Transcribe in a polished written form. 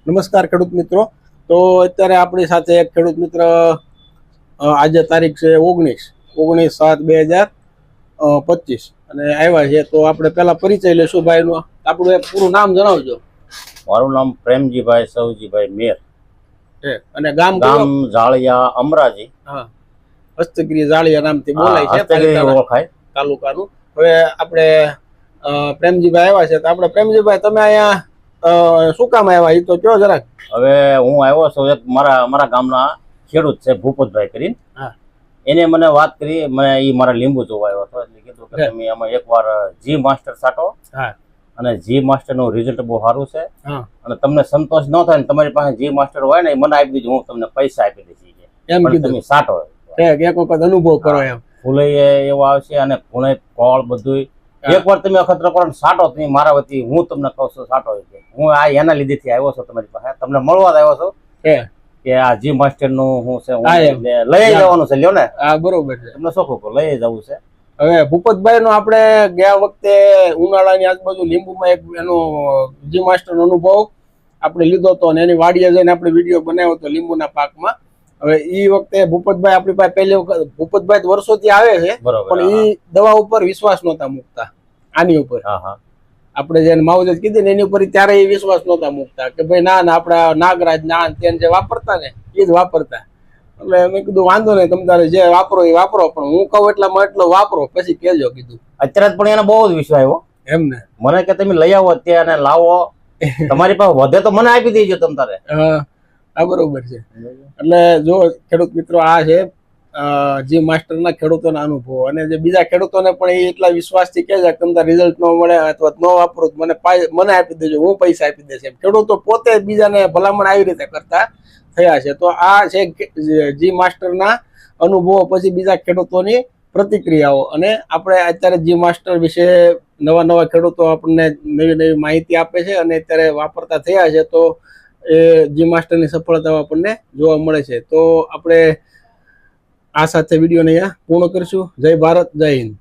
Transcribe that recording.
નમસ્કાર ખેડૂત મિત્રો. તો અત્યારે આપણી સાથે એક ખેડૂત મિત્ર આજે તારીખ છે 19/7/2025 અને આવ્યા છે. તો આપણે પહેલા પરિચય લેશું ભાઈનો. આપણું એક પૂરું નામ જણાવજો. મારું નામ પ્રેમજીભાઈ સૌજીભાઈ મેર છે અને ગામ ગામ જાળિયા અમરાજી. હા, હસ્તગીરી જાળિયા નામથી બોલાય છે ઓળખાય તાલુકાનું. હવે આપણે પ્રેમજીભાઈ આવ્યા છે. તો આપણે પ્રેમજીભાઈ તમે અહીંયા શું કામ આવ્યા એ તો કયો જરાક. હવે હું આવ્યો છું એક મારા ગામના ખેડૂત છે ભૂપતભાઈ કરીને. હા, એને મને વાત કરી, મને ઈ મારા લીંબુ જોવા આવ્યો હતો એટલે કીધું કે તમે આમાં એકવાર જી માસ્ટર છાંટો. હા, અને જી માસ્ટર નું રિઝલ્ટ બહુ સારું છે. હા, અને તમને સંતોષ ન થાય ને તમારી પાસે જી માસ્ટર હોય ને એ મને આપી દીધું, હું તમને પૈસા આપી દઈશ એમ પણ કીધું. તમે છાંટો એક વખત અનુભવ કરો એમ. ફૂલે એવો આવશે અને ખૂણે ફળ બધું એકવાર તમે અખતરો કરો ને છાંટો તમે મારા વતી હું તમને કહું છું છાંટો. હું આ એના લીધેથી આવ્યો છું તમારી પાસે, તમને મળવા જ આવ્યો છું કે આ જી માસ્ટર નું હું છે લઈ જવાનું છે. લ્યો ને. હા, બરોબર છે. તમને શું કહું, લઈ જવું છે. હવે ભૂપતભાઈ નો આપણે ગયા વખતે ઉનાળાની આજુબાજુ લીંબુમાં એક એનો જી માસ્ટર નો અનુભવ આપણે લીધો હતો અને એની વાડીએ જઈને આપણે વિડીયો બનાવ્યો હતો લીંબુના પાકમાં. હવે ઈ વખતે ભૂપતભાઈ આપણી પાસે પહેલી વખત, ભૂપતભાઈ વર્ષોથી આવે છે પણ ઈ દવા ઉપર વિશ્વાસ નહોતા મૂકતા. આની ઉપર આપણે જેને માવજત કીધી ને એની ઉપર ત્યારે એ વિશ્વાસ નહોતા મૂકતા કે ભાઈ ના આપડા નાગરાજ ના તેને જે વાપરતા ને એ જ વાપરતા. એટલે મેં કીધું વાંધો નહીં, તમે તારે જે વાપરો એ વાપરો, પણ હું કહું એટલામાં એટલો વાપરો પછી કેજો કીધું. અત્યારે પણ એને બહુ જ વિશ્વાસ આવ્યો એમ ને. મને કે તમે લઈ આવો અત્યારે લાવો, તમારી પાસે વધે તો મને આપી દેજો તમ તારે. હા, બરોબર છે. એટલે જો ખેડૂત મિત્રો, આ છે જી માસ્ટર ના ખેડૂતોના અનુભવો. અને જે બીજા ખેડૂતોને પણ એ એટલા વિશ્વાસથી કહે છે કે તમને રિઝલ્ટ ન મળે અથવા ન વાપરો મને આપી દેજો, હું પૈસા આપી દેશે. ખેડૂતો પોતે બીજાને ભલામણ આવી રીતે કરતા થયા છે. તો આ છે જી માસ્ટરના અનુભવો, પછી બીજા ખેડૂતોની પ્રતિક્રિયાઓ. અને આપણે અત્યારે જી માસ્ટર વિશે નવા ખેડૂતો આપણને નવી માહિતી આપે છે અને અત્યારે વાપરતા થયા છે. તો એ જી માસ્ટરની સફળતાઓ આપણને જોવા મળે છે. તો આપણે આ સાથે વિડીયોને અહીંયા પૂર્ણ કરીશું. જય ભારત, જય હિન્દ.